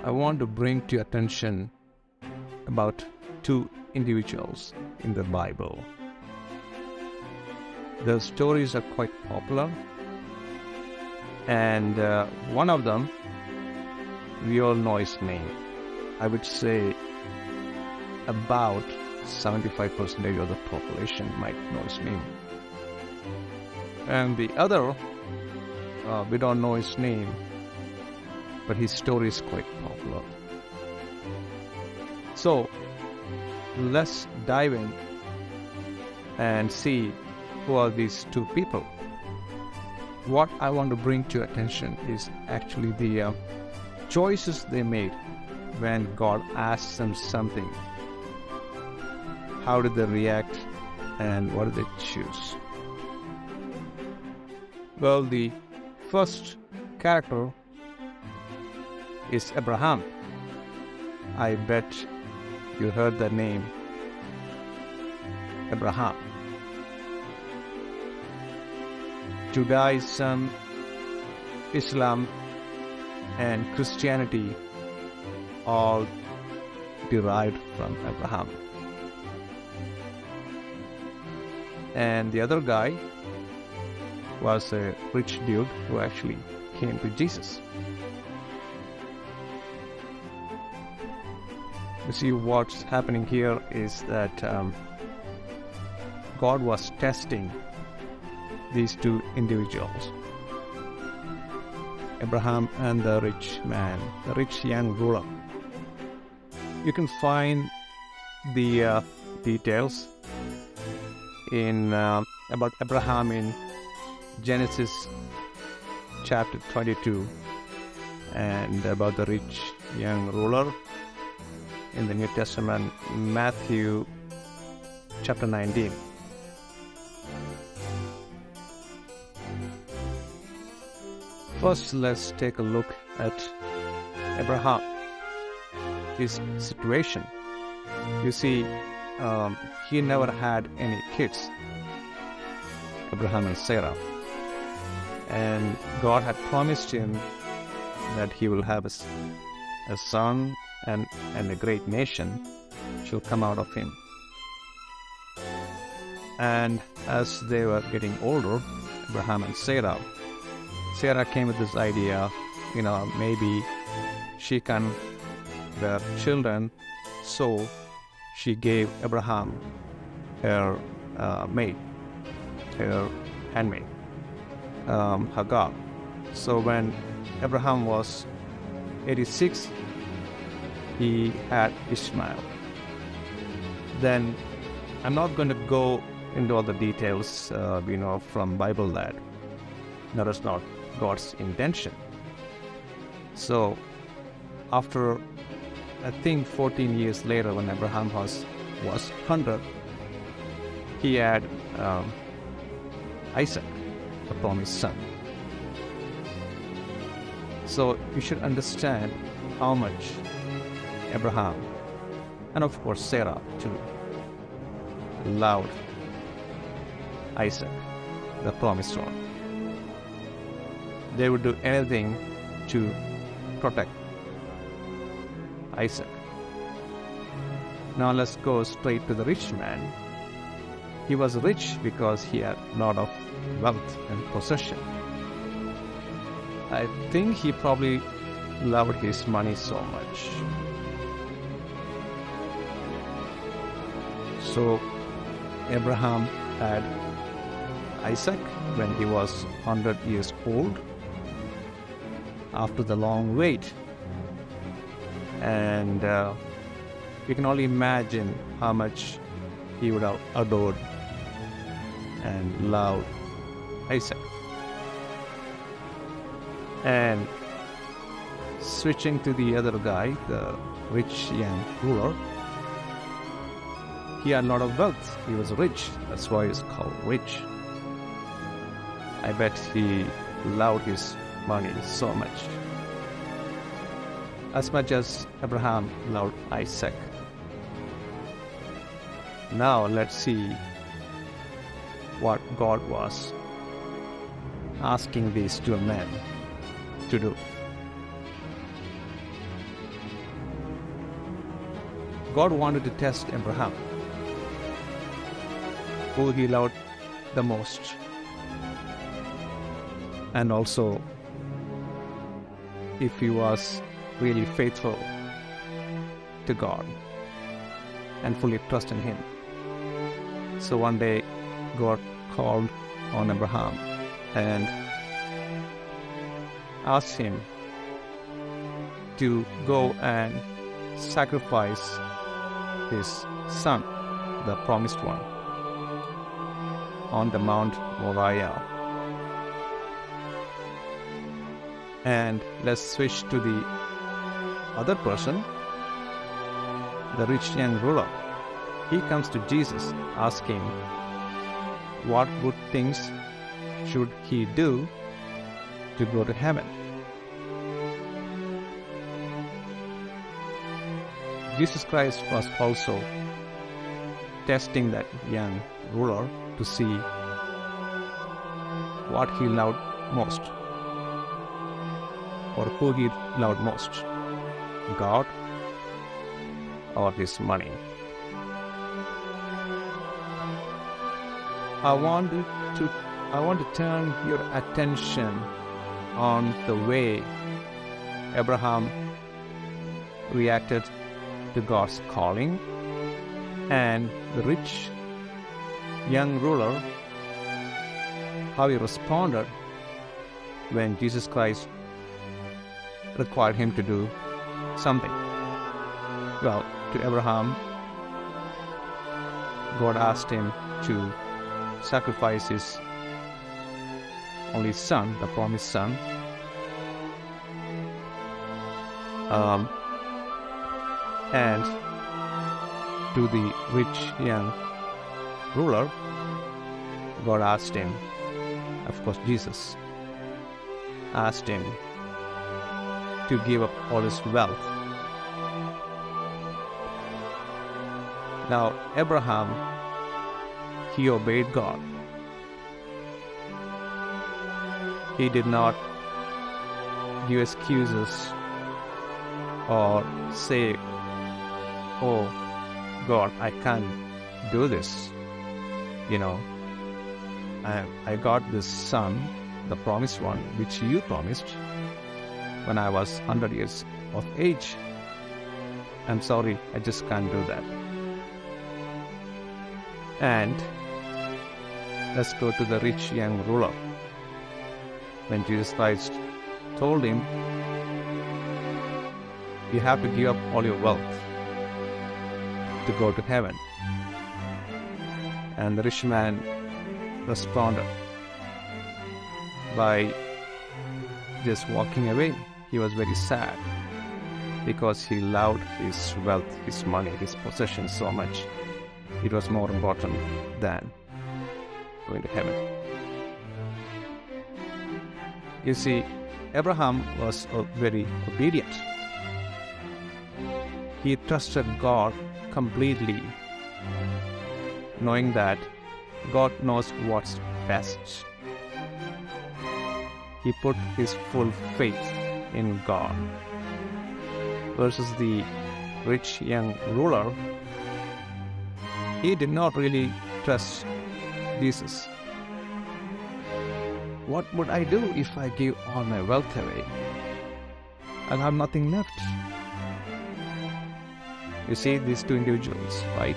I want to bring to your attention about two individuals in the Bible. The stories are quite popular, and one of them, we all know his name. I would say about 75% of the population might know his name. And the other, we don't know his name, but his story is quite popular. So let's dive in and see who are these two people. What I want to bring to your attention is actually the choices they made when God asked them something. How did they react and what did they choose? Well, the first character is Abraham. I bet you heard the name Abraham. Judaism, Islam, and Christianity all derived from Abraham. And the other guy was a rich dude who actually came to Jesus. You see, what's happening here is that God was testing these two individuals, Abraham and the rich man, the rich young ruler. You can find the details in about Abraham in Genesis chapter 22, and about the rich young ruler in the New Testament, Matthew chapter 19. First, let's take a look at Abraham, his situation. You see, he never had any kids, Abraham and Sarah. And God had promised him that he will have a son and a great nation shall come out of him. And as they were getting older, Abraham and Sarah came with this idea, maybe she can bear children, so she gave Abraham her handmaid, Hagar. So when Abraham was 86, he had Ishmael. Then I'm not going to go into all the details, from Bible that is not God's intention. So after, I think 14 years later, when Abraham was 100, he had Isaac, the promised son. So you should understand how much Abraham, and of course Sarah too, loved Isaac, the promised one. They would do anything to protect Isaac. Now let's go straight to the rich man. He was rich because he had a lot of wealth and possession. I think he probably loved his money so much. So Abraham had Isaac when he was 100 years old, after the long wait. And you can only imagine how much he would have adored and loved Isaac. And switching to the other guy, the rich young ruler, he had a lot of wealth. He was rich. That's why he's called rich. I bet he loved his money so much as Abraham loved Isaac. Now let's see what God was asking these two men to do. God wanted to test Abraham, who he loved the most, and also if he was really faithful to God and fully trust in him. So one day God called on Abraham and asked him to go and sacrifice his son, the promised one, on the Mount Moriah. And let's switch to the other person, the rich young ruler. He comes to Jesus asking, what good things should he do to go to heaven? Jesus Christ was also testing that young ruler to see what he loved most, or who he loved most, God or his money. I want to turn your attention on the way Abraham reacted to God's calling, and the rich young ruler, how he responded when Jesus Christ required him to do something. Well, to Abraham, God asked him to sacrifice his only son, the promised son. And to the rich young ruler, God asked him, of course Jesus asked him to give up all his wealth. Now Abraham, he obeyed God. He did not give excuses or say, oh God, I can't do this. I got this son, the promised one, which you promised when I was 100 years of age. I'm sorry, I just can't do that. And let's go to the rich young ruler. When Jesus Christ told him, you have to give up all your wealth to go to heaven. And the rich man responded by just walking away. He was very sad because he loved his wealth, his money, his possessions so much. It was more important than going to heaven. You see, Abraham was very obedient. He trusted God completely, knowing that God knows what's best. He put his full faith in God. Versus the rich young ruler, he did not really trust Jesus. What would I do if I give all my wealth away? I'll have nothing left. You see these two individuals, right?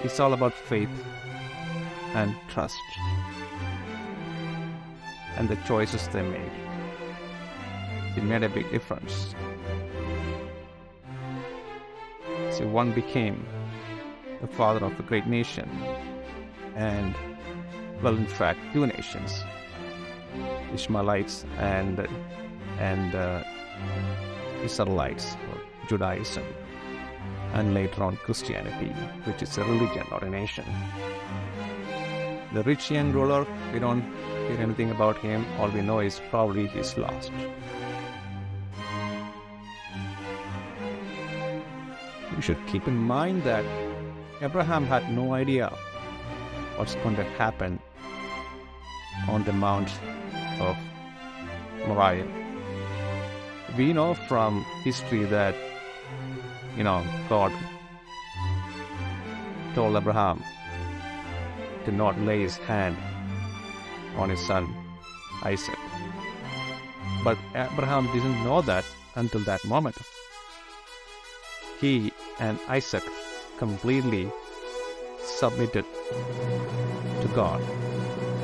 It's all about faith and trust and the choices they made. It made a big difference. See, one became the father of a great nation, and, well, in fact, two nations, Ishmaelites and Israelites, or Judaism, and later on Christianity, which is a religion or a nation. The rich young ruler, we don't hear anything about him. All we know is probably he's lost. You should keep in mind that Abraham had no idea what's going to happen on the Mount of Moriah. We know from history that God told Abraham to not lay his hand on his son Isaac. But Abraham didn't know that until that moment. He and Isaac completely submitted to God.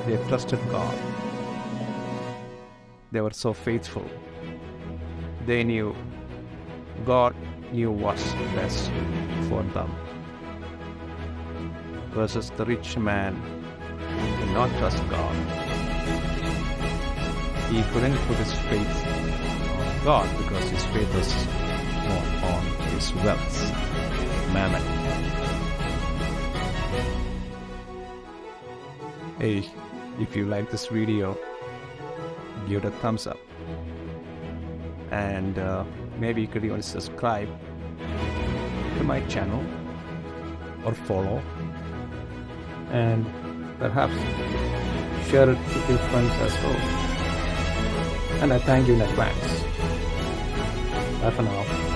They trusted God. They were so faithful. They knew God knew what's best for them. Versus the rich man who did not trust God. He couldn't put his faith on God because his faith was more on his wealth, mammon. Hey, if you like this video, give it a thumbs up. And maybe you could even subscribe to my channel or follow. And perhaps share it with your friends as well. And I thank you in advance. Bye for now.